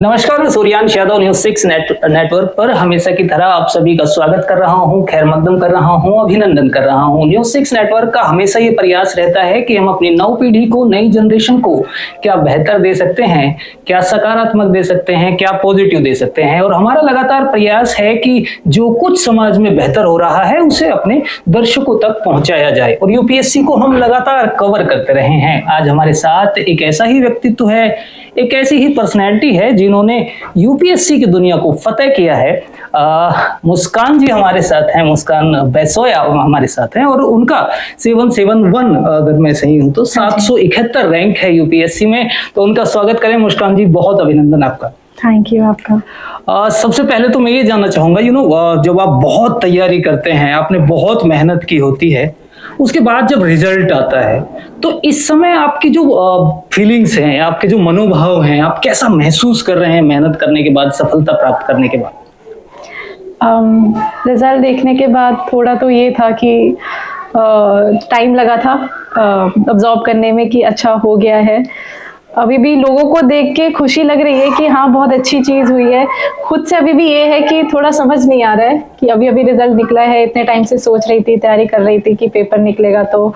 नमस्कार, मैं Suryansh Yadav news 6 network पर हमेशा की तरह आप सभी का स्वागत कर रहा हूं, खैर मकदम कर रहा हूं, अभिनंदन कर रहा हूं। न्यूज़ 6 नेटवर्क का हमेशा ये प्रयास रहता है कि हम अपनी नव पीढ़ी को, नई जनरेशन को क्या बेहतर दे सकते हैं, क्या सकारात्मक दे सकते हैं, क्या पॉजिटिव दे सकते हैं। और हमारा लगातार प्रयास है कि जो कुछ समाज में बेहतर हो रहा है उसे अपने दर्शकों तक पहुंचाया जाए, और यूपीएससी को हम लगातार कवर करते रहे हैं। आज हमारे साथ एक ऐसा ही व्यक्तित्व है, एक ऐसी ही पर्सनैलिटी है जिन्होंने यूपीएससी की दुनिया को फतेह किया है। मुस्कान जी हमारे साथ हैं, मुस्कान बैसोया हमारे साथ हैं, और उनका 771 अगर मैं सही हूं तो 771 रैंक है यूपीएससी में। तो उनका स्वागत करें। मुस्कान जी, बहुत अभिनंदन आपका। थैंक यू आपका। सबसे पहले तो मैं ये जानना चाहूंगा, जब आप बहुत तैयारी करते हैं, आपने बहुत मेहनत की होती है, उसके बाद जब रिजल्ट आता है तो इस समय आपकी जो फीलिंग्स हैं, आपके जो मनोभाव हैं, आप कैसा महसूस कर रहे हैं मेहनत करने के बाद, सफलता प्राप्त करने के बाद? रिजल्ट देखने के बाद थोड़ा तो ये था कि टाइम लगा था अब्जॉर्ब करने में कि अच्छा हो गया है। अभी भी लोगों को देख के खुशी लग रही है कि हाँ बहुत अच्छी चीज़ हुई है। खुद से अभी भी ये है कि थोड़ा समझ नहीं आ रहा है कि अभी अभी रिजल्ट निकला है, इतने टाइम से सोच रही थी, तैयारी कर रही थी कि पेपर निकलेगा तो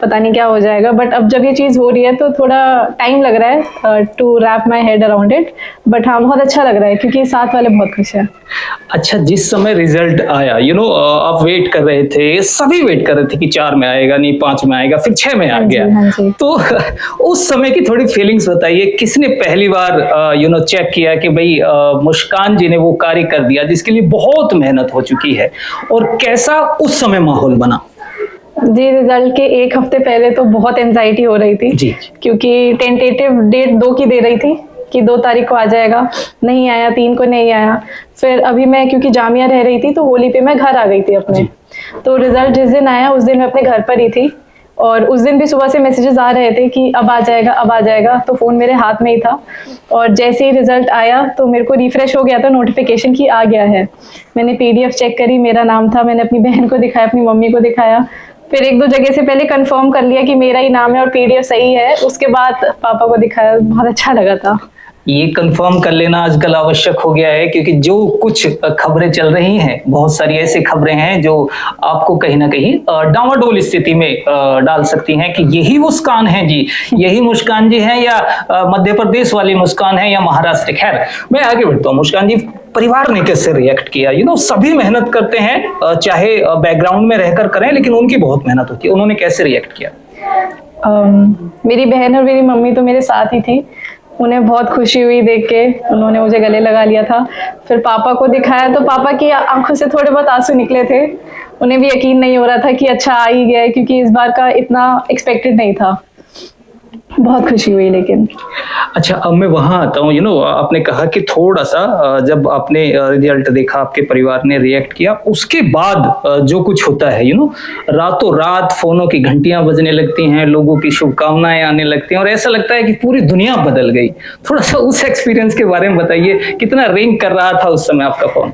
पता नहीं क्या हो जाएगा, बट अब जब ये चीज़ हो रही है तो थोड़ा टाइम लग रहा है to wrap my head around it. But हाँ, बहुत अच्छा लग रहा है क्योंकि साथ वाले बहुत खुश हैं। अच्छा, जिस समय रिजल्ट आया, आप वेट कर रहे थे, सभी वेट कर रहे थे कि 4 में आएगा, नहीं 5 में आएगा, फिर 6 में आ गया। हाँ जी। तो उस समय की थोड़ी फीलिंग्स बताइए। किसने पहली बार चेक किया कि भाई मुस्कान जी ने वो कार्य कर दिया जिसके लिए बहुत मेहनत हो चुकी है, और कैसा उस समय माहौल बना? जी, रिजल्ट के 1 हफ्ते पहले तो बहुत एंजाइटी हो रही थी जी। क्योंकि टेंटेटिव डेट 2 की दे रही थी कि 2 तारीख को आ जाएगा, नहीं आया, 3 को नहीं आया। फिर अभी मैं क्योंकि जामिया रह रही थी तो होली पे मैं घर आ गई थी अपने। तो रिजल्ट जिस दिन आया उस दिन मैं अपने घर पर ही थी, और उस दिन भी सुबह से मैसेजेस आ रहे थे कि अब आ जाएगा, अब आ जाएगा। तो फ़ोन मेरे हाथ में ही था, और जैसे ही रिजल्ट आया तो मेरे को रिफ्रेश हो गया था नोटिफिकेशन की आ गया है। मैंने पीडीएफ चेक करी, मेरा नाम था, मैंने अपनी बहन को दिखाया, अपनी मम्मी को दिखाया, फिर 1-2 जगह से पहले कंफर्म कर लिया कि मेरा ही नाम है और पीडीएफ सही है। उसके बाद पापा को दिखाया, बहुत अच्छा लगा था। ये कंफर्म कर लेना आजकल आवश्यक हो गया है, क्योंकि जो कुछ खबरें चल रही हैं, बहुत सारी ऐसी खबरें हैं जो आपको कहीं ना कहीं डावाडोल स्थिति में डाल सकती हैं कि यही मुस्कान है जी, यही मुस्कान जी है, या मध्य प्रदेश वाली मुस्कान है, या महाराष्ट्र। खैर, मैं आगे बढ़ता हूँ। मुस्कान जी, परिवार ने कैसे रिएक्ट किया? सभी मेहनत करते हैं, चाहे बैकग्राउंड में रहकर करें, लेकिन उनकी बहुत मेहनत होती है। उन्होंने कैसे रिएक्ट किया? मेरी बहन और मेरी मम्मी तो मेरे साथ ही थी। उन्हें बहुत खुशी हुई देख के, उन्होंने मुझे गले लगा लिया था। फिर पापा को दिखाया तो पापा की आंखों से थोड़े बहुत आंसू निकले थे। उन्हें भी यकीन नहीं हो रहा था कि अच्छा आ ही गया है, क्योंकि इस बार का इतना एक्सपेक्टेड नहीं था। बहुत खुशी हुई। लेकिन अच्छा, अब मैं वहां आता हूँ। आपने कहा कि थोड़ा सा जब आपने रिजल्ट देखा, आपके परिवार ने रिएक्ट किया, उसके बाद जो कुछ होता है, रातों रात फोनों की घंटियां बजने लगती हैं, लोगों की शुभकामनाएं आने लगती हैं, और ऐसा लगता है कि पूरी दुनिया बदल गई। थोड़ा सा उस एक्सपीरियंस के बारे में बताइए, कितना रिंग कर रहा था उस समय आपका फोन?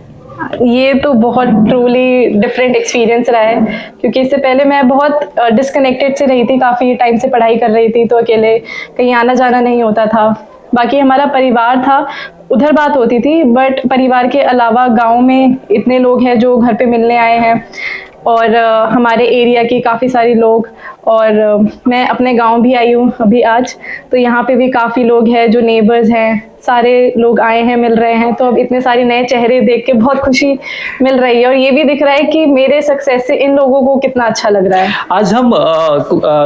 ये तो बहुत ट्रूली डिफरेंट एक्सपीरियंस रहा है, क्योंकि इससे पहले मैं बहुत डिस्कनेक्टेड से रही थी, काफ़ी टाइम से पढ़ाई कर रही थी, तो अकेले कहीं आना जाना नहीं होता था। बाकी हमारा परिवार था, उधर बात होती थी, बट परिवार के अलावा गांव में इतने लोग हैं जो घर पे मिलने आए हैं, और हमारे एरिया के काफ़ी सारे लोग, और मैं अपने गांव भी आई हूँ अभी आज, तो यहाँ पे भी काफ़ी लोग हैं जो नेबर्स हैं, सारे लोग आए हैं, मिल रहे हैं। तो अब इतने सारे नए चेहरे देख के बहुत खुशी मिल रही है, और ये भी दिख रहा है कि मेरे सक्सेस से इन लोगों को कितना अच्छा लग रहा है। आज हम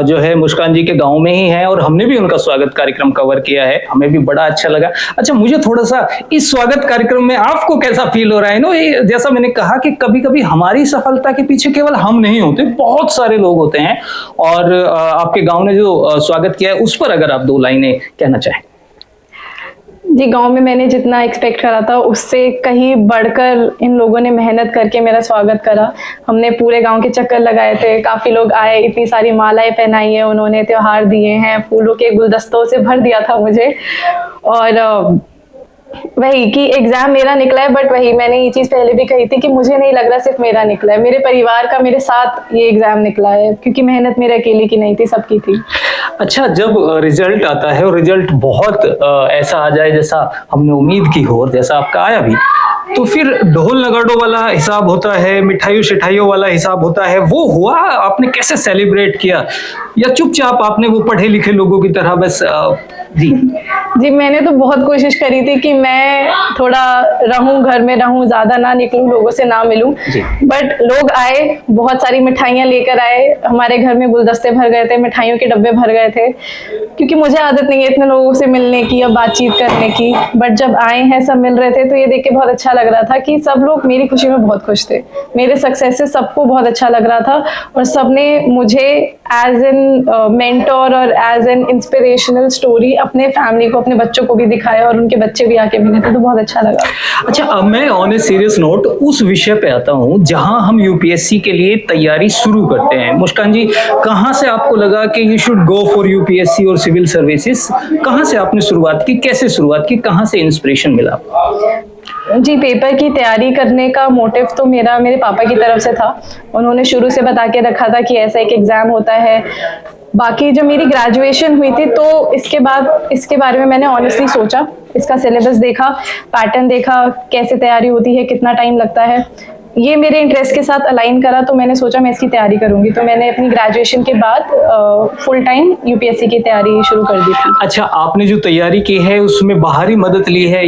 जो है मुस्कान जी के गांव में ही हैं, और हमने भी उनका स्वागत कार्यक्रम कवर किया है, हमें भी बड़ा अच्छा लगा। अच्छा, मुझे थोड़ा सा इस स्वागत कार्यक्रम में आपको कैसा फील हो रहा है? जैसा मैंने कहा कि कभी कभी हमारी सफलता के पीछे केवल हम नहीं होते, बहुत सारे लोग होते हैं, और आपके गाँव ने जो स्वागत किया है उस पर अगर आप 2 लाइनें कहना चाहें। जी, गांव में मैंने जितना एक्सपेक्ट करा था उससे कहीं बढ़कर इन लोगों ने मेहनत करके मेरा स्वागत करा। हमने पूरे गांव के चक्कर लगाए थे, काफ़ी लोग आए, इतनी सारी मालाएं पहनाई है उन्होंने, त्योहार दिए हैं, फूलों के गुलदस्तों से भर दिया था मुझे। और वही कि एग्जाम मेरा निकला है, बट वही मैंने ये चीज़ पहले भी कही थी कि मुझे नहीं लग रहा सिर्फ मेरा निकला है, मेरे परिवार का मेरे साथ ये एग्जाम निकला है, क्योंकि मेहनत मेरे अकेले की नहीं थी, सबकी थी। अच्छा, जब रिजल्ट आता है और रिजल्ट बहुत ऐसा आ जाए जैसा हमने उम्मीद की हो और जैसा आपका आया भी, तो फिर ढोल नगाड़ों वाला हिसाब होता है, मिठाइयों शिठाइयों वाला हिसाब होता है, वो हुआ? आपने कैसे सेलिब्रेट किया, या चुपचाप आपने वो पढ़े लिखे लोगों की तरह बस जी? जी, मैंने तो बहुत कोशिश करी थी कि मैं थोड़ा रहूं, घर में रहूं, ज़्यादा ना निकलूं, लोगों से ना मिलूं। जी। बट लोग आए, बहुत सारी मिठाइयाँ लेकर आए, हमारे घर में गुलदस्ते भर गए थे, मिठाइयों के डब्बे भर गए थे, क्योंकि मुझे आदत नहीं है इतने लोगों से मिलने की या बातचीत करने की। बट जब आए हैं, सब मिल रहे थे, तो ये देख के बहुत अच्छा लग रहा था कि सब लोग मेरी खुशी में बहुत खुश थे। मेरे सक्सेस से सबको बहुत अच्छा लग रहा था और सबने मुझे एज एन मेंटोर और एज एन इंस्पिरेशनल स्टोरी अपने फैमिली को, अपने बच्चों को भी दिखाया और उनके बच्चे भी आके मिले थे, तो बहुत अच्छा लगा। अच्छा, अब मैं ऑन ए सीरियस नोट उस विषय पे आता हूँ जहाँ हम यूपीएससी के लिए तैयारी शुरू करते हैं। मुस्कान जी, कहाँ से आपको लगा कि you should go for UPSC और सिविल सर्विसेज? कहाँ से आपने शुरुआत की, कैसे शुरुआत की, कहाँ से इंस्पिरेशन मिला? जी, पेपर की तैयारी करने का मोटिव तो मेरे पापा की तरफ से था। उन्होंने शुरू से बता के रखा था कि ऐसा एक एग्ज़ाम होता है। बाकी जब मेरी ग्रेजुएशन हुई थी तो इसके बाद इसके बारे में मैंने ऑनेस्टली सोचा, इसका सिलेबस देखा, पैटर्न देखा, कैसे तैयारी होती है, कितना टाइम लगता है। ये मेरे इंटरेस्ट के साथ अलाइन करा, तो मैंने सोचा मैं इसकी तैयारी करूंगी। तो मैंने अपनी ग्रेजुएशन के बाद फुल टाइम यूपीएससी की तैयारी शुरू कर दी थी। अच्छा, आपने जो तैयारी की है उसमें बाहरी मदद ली है,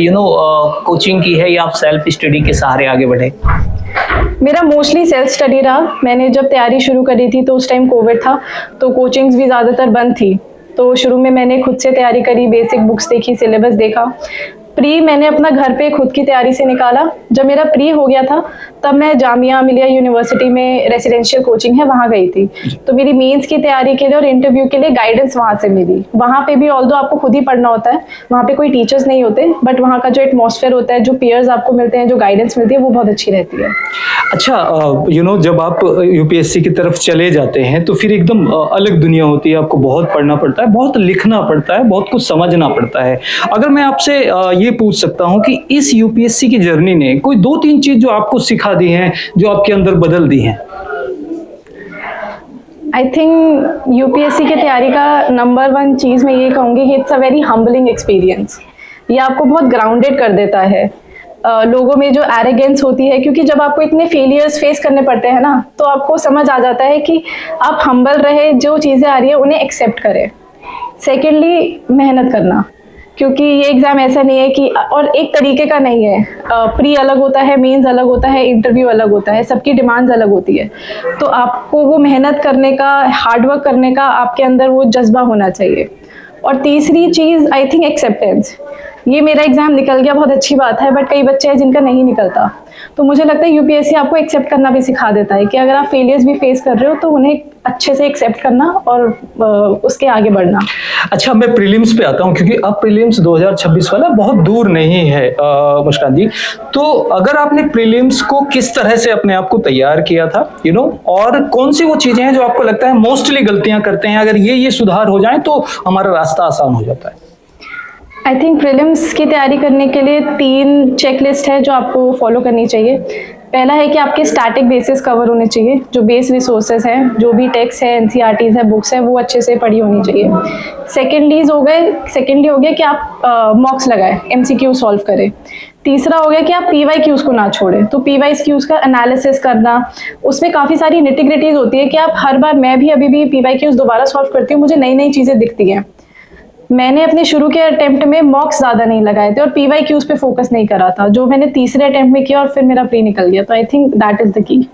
कोचिंग की है, या आप सेल्फ स्टडी के सहारे आगे बढ़े? मेरा मोस्टली सेल्फ स्टडी रहा। मैंने जब तैयारी शुरू करी थी तो उस टाइम कोविड था, तो कोचिंग्स भी ज़्यादातर बंद थी। तो शुरू में मैंने खुद से तैयारी करी, बेसिक बुक्स देखी, सिलेबस देखा। प्री मैंने अपना घर पे खुद की तैयारी से निकाला। जब मेरा प्री हो गया था तब मैं जामिया मिलिया यूनिवर्सिटी में रेसिडेंशियल कोचिंग है, वहाँ गई थी। तो मेरी मेंस की तैयारी के लिए और इंटरव्यू के लिए गाइडेंस वहाँ से मिली। वहाँ पे भी ऑल्दो आपको खुद ही पढ़ना होता है, वहाँ पे कोई टीचर्स नहीं होते, बट वहाँ का जो एटमॉस्फेयर होता है, जो पीयर्स आपको मिलते हैं, जो गाइडेंस मिलती है, वो बहुत अच्छी रहती है। अच्छा, जब आप यूपीएससी की तरफ चले जाते हैं तो फिर एकदम अलग दुनिया होती है। आपको बहुत पढ़ना पड़ता है, बहुत लिखना पड़ता है, बहुत कुछ समझना पड़ता है। अगर मैं आपसे ये पूछ सकता हूँ कि इस यूपीएससी की जर्नी ने कोई 2-3 चीज जो आपको सिखा दी हैं, जो आपके अंदर बदल दी हैं? आई थिंक यूपीएससी की तैयारी का नंबर 1 चीज़ मैं ये कहूँगी कि it's a very humbling experience. ये आपको बहुत ग्राउंडेड कर देता है। लोगों में जो एरोगेंस होती है, क्योंकि जब आपको इतने फेलियर्स फेस करने पड़ते हैं ना, तो आपको समझ आ जाता है कि आप हम्बल रहे, जो चीज़ें आ रही है उन्हें एक्सेप्ट करें। सेकेंडली, मेहनत करना, क्योंकि ये एग्ज़ाम ऐसा नहीं है कि, और एक तरीके का नहीं है। प्री अलग होता है, मेंस अलग होता है, इंटरव्यू अलग होता है, सबकी डिमांड्स अलग होती है। तो आपको वो मेहनत करने का, हार्डवर्क करने का आपके अंदर वो जज्बा होना चाहिए। और तीसरी चीज़ आई थिंक एक्सेप्टेंस। ये मेरा एग्ज़ाम निकल गया, बहुत अच्छी बात है, बट कई बच्चे हैं जिनका नहीं निकलता। तो मुझे लगता है यूपीएससी आपको एक्सेप्ट करना भी सिखा देता है कि अगर आप फेलियर्स भी फेस कर रहे हो तो उन्हें अच्छे से एक्सेप्ट करना और उसके आगे बढ़ना। अच्छा, मैं प्रीलिम्स पे आता हूँ, क्योंकि अब प्रीलिम्स 2026 वाला बहुत दूर नहीं है मुस्कान जी। तो अगर आपने प्रीलिम्स को किस तरह से अपने आप को तैयार किया था, और कौन सी वो चीजें हैं जो आपको लगता है मोस्टली गलतियां करते हैं, अगर ये सुधार हो जाए तो हमारा रास्ता आसान हो जाता है? आई थिंक प्रीलिम्स की तैयारी करने के लिए 3 चेकलिस्ट है जो आपको फॉलो करनी चाहिए। पहला है कि आपके स्टैटिक बेसिस कवर होने चाहिए, जो बेस रिसोर्सेज हैं, जो भी टेक्स्ट है, एनसीईआरटीज है, बुक्स है, वो अच्छे से पढ़ी होनी चाहिए। सेकेंडली हो गया कि आप मॉक्स लगाए, एमसीक्यू सॉल्व करें। तीसरा हो गया कि आप पीवाईक्यूज को ना छोड़ें। तो पीवाईक्यूज का एनालिसिस करना, उसमें काफ़ी सारी निटिग्रिटीज होती है कि आप हर बार, मैं भी अभी भी पीवाईक्यूज दोबारा सॉल्व करती हूँ, मुझे नई नई चीज़ें दिखती हैं। मैंने अपने शुरू के अटेम्प्ट में मॉक्स ज़्यादा नहीं लगाए थे और पीवाईक्यूज पे फोकस नहीं करा था, जो मैंने तीसरे अटेम्प्ट में किया और फिर मेरा प्री निकल गया। तो I think that is the key.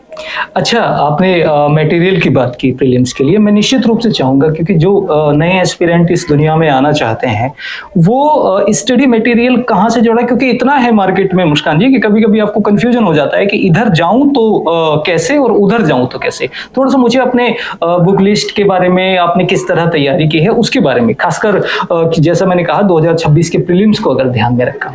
अच्छा, आपने मटेरियल की बात की प्रीलिम्स के लिए। मैं निश्चित रूप से चाहूँगा, क्योंकि जो नए एस्पिरेंट इस दुनिया में आना चाहते हैं, वो स्टडी मटेरियल कहाँ से जोड़ा, क्योंकि इतना है मार्केट में मुस्कान जी कि कभी कभी आपको कंफ्यूजन हो जाता है कि इधर जाऊँ तो कैसे और उधर जाऊँ तो कैसे। थोड़ा सा मुझे अपने बुक लिस्ट के बारे में, आपने किस तरह तैयारी की है उसके बारे में, खासकर जैसा मैंने कहा 2026 के प्रीलिम्स को अगर ध्यान में रखा।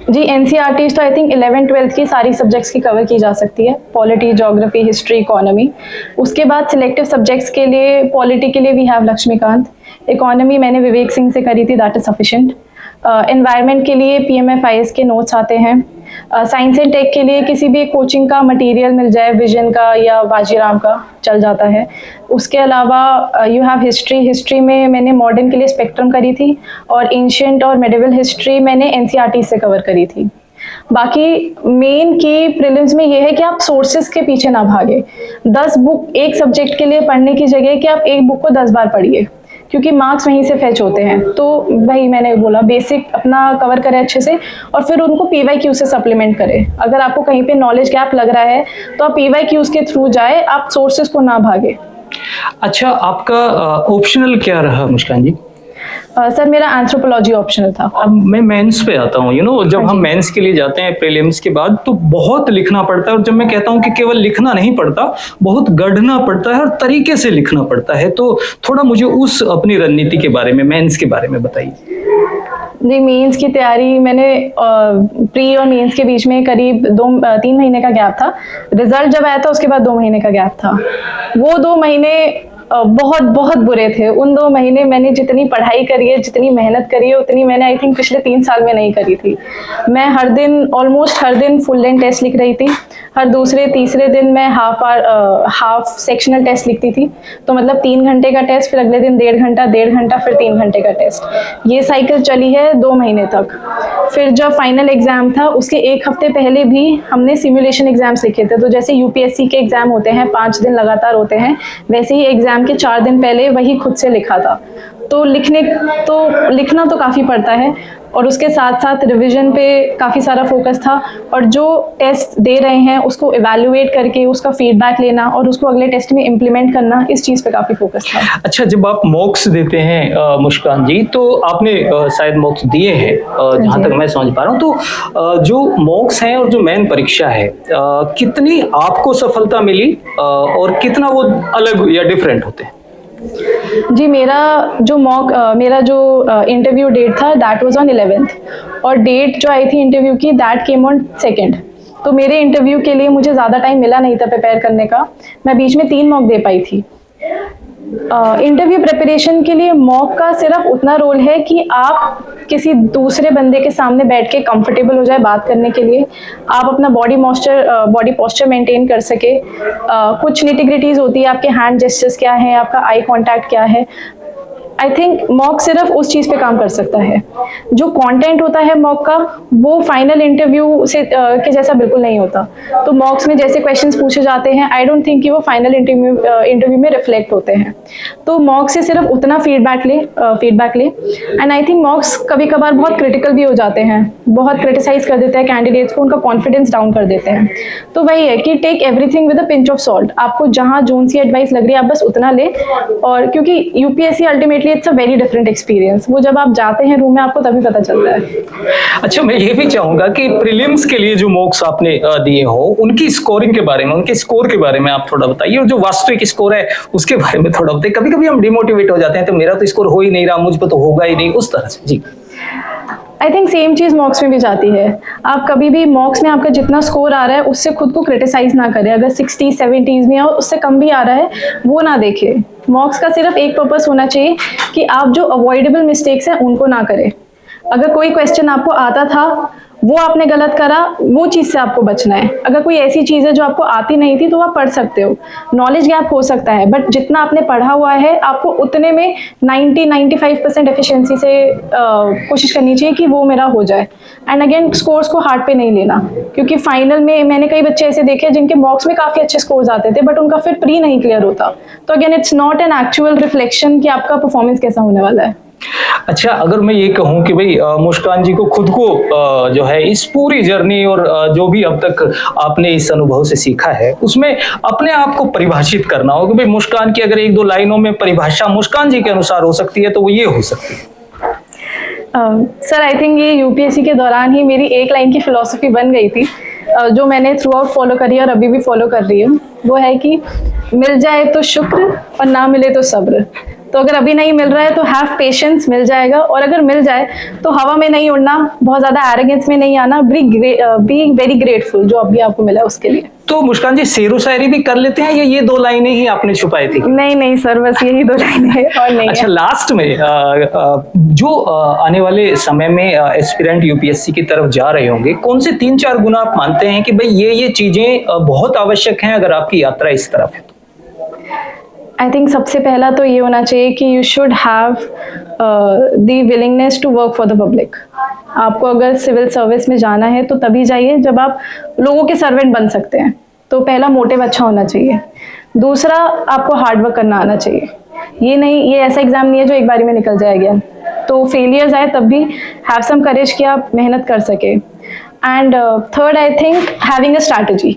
जी, एनसीईआरटी तो आई थिंक 11th-12th की सारी सब्जेक्ट्स की कवर की जा सकती है, पॉलिटी, ज्योग्राफी, हिस्ट्री, इकोनॉमी। उसके बाद सिलेक्टिव सब्जेक्ट्स के लिए, पॉलिटी के लिए वी हैव लक्ष्मीकांत, इकोनॉमी मैंने विवेक सिंह से करी थी, दैट इज सफिशिएंट। एनवायरनमेंट के लिए पीएमएफआईएस के नोट्स आते हैं, साइंस एंड टेक के लिए किसी भी कोचिंग का मटेरियल मिल जाए, विजन का या बाजीराम का चल जाता है। उसके अलावा यू हैव हिस्ट्री में मैंने मॉडर्न के लिए स्पेक्ट्रम करी थी और एंशिएंट और मेडिवल हिस्ट्री मैंने एनसीईआरटी से कवर करी थी। बाकी मेन की प्रीलिम्स में ये है कि आप सोर्सेज के पीछे ना भागे। 10 बुक एक सब्जेक्ट के लिए पढ़ने की जगह कि आप एक बुक को 10 बार पढ़िए, क्योंकि मार्क्स वहीं से फेच होते हैं। तो भाई मैंने बोला बेसिक अपना कवर करें अच्छे से और फिर उनको पीवाईक्यू से सप्लीमेंट करें। अगर आपको कहीं पे नॉलेज गैप लग रहा है तो आप पीवाईक्यूज के थ्रू जाए, आप सोर्सेज को ना भागे। अच्छा, आपका ऑप्शनल क्या रहा मुस्कान जी? सर मेरा एंथ्रोपोलॉजी ऑप्शनल था। अब मैं मेंस पे आता हूँ। जब हम मेंस के लिए जाते हैं प्रीलिम्स के बाद तो बहुत लिखना पड़ता है, और जब मैं कहता हूँ कि केवल लिखना नहीं पड़ता, बहुत गढ़ना पड़ता है और तरीके से लिखना पड़ता है। तो थोड़ा मुझे उस अपनी रणनीति के बारे में, मेंस के बारे में बताइए। जी, मेंस की तैयारी मैंने प्री और मेंस के बीच में करीब 3 महीने का गैप था। रिजल्ट जब आया था उसके बाद 2 महीने का गैप था। वो 2 महीने बहुत बहुत बुरे थे। उन 2 महीने मैंने जितनी पढ़ाई करी है, जितनी मेहनत करी है, उतनी मैंने आई थिंक पिछले 3 साल में नहीं करी थी। मैं ऑलमोस्ट हर दिन फुल लेंथ टेस्ट लिख रही थी। हर दूसरे तीसरे दिन मैं हाफ सेक्शनल टेस्ट लिखती थी। तो मतलब 3 घंटे का टेस्ट, फिर अगले दिन 1.5 घंटा, फिर 3 घंटे का टेस्ट। ये साइकिल चली है 2 महीने तक। फिर जब फाइनल एग्जाम था उसके 1 हफ्ते पहले भी हमने सिमुलेशन एग्जाम्स लिखे थे। तो जैसे यूपीएससी के एग्जाम होते हैं 5 दिन लगातार होते हैं, वैसे ही एग्जाम के 4 दिन पहले वही खुद से लिखा था। तो लिखना तो काफ़ी पड़ता है, और उसके साथ साथ रिवीजन पे काफ़ी सारा फोकस था। और जो टेस्ट दे रहे हैं उसको इवैल्यूएट करके उसका फीडबैक लेना और उसको अगले टेस्ट में इम्प्लीमेंट करना, इस चीज़ पे काफ़ी फोकस था। अच्छा, जब आप मॉक्स देते हैं मुस्कान जी, तो आपने शायद मॉक्स दिए हैं जहाँ तक मैं समझ पा रहा हूँ। तो जो मॉक्स हैं और जो मेन परीक्षा है, कितनी आपको सफलता मिली और कितना वो अलग या डिफरेंट होते हैं? जी, मेरा जो इंटरव्यू डेट था दैट वाज ऑन 11th, और डेट जो आई थी इंटरव्यू की दैट केम ऑन 2nd। तो मेरे इंटरव्यू के लिए मुझे ज़्यादा टाइम मिला नहीं था प्रिपेयर करने का। मैं बीच में 3 मॉक दे पाई थी। इंटरव्यू प्रिपरेशन के लिए मॉक का सिर्फ उतना रोल है कि आप किसी दूसरे बंदे के सामने बैठ के कंफर्टेबल हो जाए बात करने के लिए, आप अपना बॉडी पोस्चर मेंटेन कर सके। कुछ निटिग्रिटीज होती है, आपके हैंड जेस्चर्स क्या है, आपका आई कांटेक्ट क्या है। आई थिंक मॉक सिर्फ उस चीज़ पे काम कर सकता है। जो कंटेंट होता है मॉक का, वो फाइनल इंटरव्यू से के जैसा बिल्कुल नहीं होता। तो मॉक्स में जैसे क्वेश्चंस पूछे जाते हैं, आई डोंट थिंक कि वो फाइनल इंटरव्यू में रिफ्लेक्ट होते हैं। तो मॉक से सिर्फ उतना फीडबैक ले। एंड आई थिंक मॉक्स कभी कभार बहुत क्रिटिकल भी हो जाते हैं, बहुत क्रिटिसाइज कर देते हैं कैंडिडेट्स को, उनका कॉन्फिडेंस डाउन कर देते हैं। तो वही है कि take everything with a pinch of salt. आपको जहाँ जोन सी एडवाइस लग रही है आप बस उतना ले। और क्योंकि UPSC ultimately it's a very different experience, वो जब आप जाते हैं रूम में आपको तभी पता चलता है। अच्छा, मैं ये भी चाहूंगा कि प्रीलिम्स के लिए जो मॉक्स आपने दिए हो, उनकी स्कोरिंग के बारे में, उनके स्कोर के बारे में आप थोड़ा बताइए, और जो वास्तविक स्कोर है उसके बारे में थोड़ा बताइए। कभी कभी हम डिमोटिवेट हो जाते हैं, तो मेरा तो स्कोर हो ही नहीं रहा, मुझ पर तो होगा ही नहीं, उस तरह से। जी, आई थिंक सेम चीज़ मॉक्स में भी जाती है। आप कभी भी मॉक्स में आपका जितना स्कोर आ रहा है उससे खुद को क्रिटिसाइज ना करें। अगर 60s 70s में और उससे कम भी आ रहा है वो ना देखें। मॉक्स का सिर्फ एक पर्पस होना चाहिए कि आप जो अवॉइडेबल मिस्टेक्स हैं उनको ना करें। अगर कोई क्वेश्चन आपको आता था, वो आपने गलत करा, वो चीज़ से आपको बचना है। अगर कोई ऐसी चीज़ है जो आपको आती नहीं थी तो आप पढ़ सकते हो, नॉलेज गैप हो सकता है, बट जितना आपने पढ़ा हुआ है आपको उतने में 90-95% एफिशिएंसी से कोशिश करनी चाहिए कि वो मेरा हो जाए। एंड अगेन स्कोर्स को हार्ड पे नहीं लेना, क्योंकि फाइनल में मैंने कई बच्चे ऐसे देखे जिनके मॉक्स में काफ़ी अच्छे स्कोर्स आते थे बट उनका फिर प्री नहीं क्लियर होता। तो again it's not an actual reflection कि आपका परफॉर्मेंस कैसा होने वाला है। अच्छा, अगर मैं ये कहूँ कि भाई मुस्कान जी को खुद को जो है इस पूरी जर्नी और जो भी अब तक आपने इस अनुभव से सीखा है उसमें अपने आप को परिभाषित करना हो कि भाई मुस्कान की अगर 1-2 लाइनों में परिभाषा मुस्कान जी के अनुसार हो सकती है तो वो ये हो सकती है। सर आई थिंक ये यूपीएससी के दौरान ही मेरी एक लाइन की फिलॉसफी बन गई थी, जो मैंने थ्रू आउट फॉलो करी और अभी भी फॉलो कर रही हूँ। वो है कि मिल जाए तो शुक्र और ना मिले तो सब्र। तो तो अगर अभी नहीं मिल रहा है तो हैव पेशेंस, मिल जाएगा। और अगर मिल जाए तो हवा में नहीं उड़ना, बहुत ज़्यादा एरोगेंस में नहीं आना, बी वेरी ग्रेटफुल जो अभी आपको मिला उसके लिए। तो मुस्कान जी शेरो शायरी भी कर लेते हैं या ये 2 लाइनें ही आपने छुपाई थी? नहीं सर, बस यही 2 लाइनें हैं और नहीं। अच्छा, लास्ट में जो आने वाले समय में एस्पिरेंट यूपीएससी की तरफ जा रहे होंगे, कौन से 3-4 गुण आप मानते हैं कि भाई ये चीजें बहुत आवश्यक हैं अगर आपकी यात्रा इस तरफ है? आई थिंक सबसे पहला तो ये होना चाहिए कि you should have the willingness to work for the public. आपको अगर सिविल सर्विस में जाना है तो तभी जाइए जब आप लोगों के सर्वेंट बन सकते हैं। तो पहला मोटिव अच्छा होना चाहिए। दूसरा, आपको हार्ड वर्क करना आना चाहिए। ये ऐसा एग्जाम नहीं है जो एक बारी में निकल जाएगा। तो फेलियर्स आए तब भी हैव सम करेज कि आप मेहनत कर सके। And third, I think having a strategy.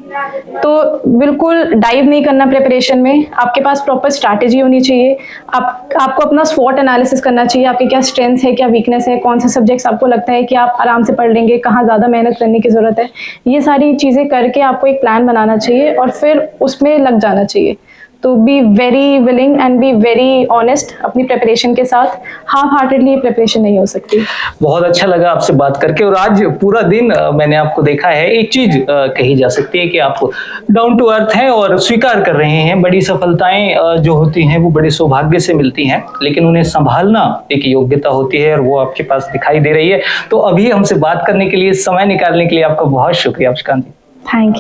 तो बिल्कुल डाइव नहीं करना प्रिपरेशन में, आपके पास प्रॉपर स्ट्रैटेजी होनी चाहिए। आपको अपना स्वॉट एनालिसिस करना चाहिए, आपके क्या स्ट्रेंथ्स है, क्या वीकनेस है, कौन से सब्जेक्ट्स आपको लगता है कि आप आराम से पढ़ लेंगे, कहाँ ज़्यादा मेहनत करने की ज़रूरत है। ये सारी चीज़ें करके आपको एक प्लान बनाना चाहिए और फिर उसमें लग जाना चाहिए। तो be very willing and be very honest अपनी प्रिपरेशन के साथ। हाफ हार्टेडली प्रिपरेशन नहीं हो सकती। बहुत अच्छा लगा आपसे बात करके, और आज पूरा दिन मैंने आपको देखा है। एक चीज कही जा सकती है कि आप डाउन टू अर्थ हैं और स्वीकार कर रहे हैं। बड़ी सफलताएं जो होती हैं वो बड़े सौभाग्य से मिलती हैं, लेकिन उन्हें संभालना एक योग्यता होती है और वो आपके पास दिखाई दे रही है। तो अभी हमसे बात करने के लिए, समय निकालने के लिए आपका बहुत शुक्रिया मुस्कान जी। Thank you.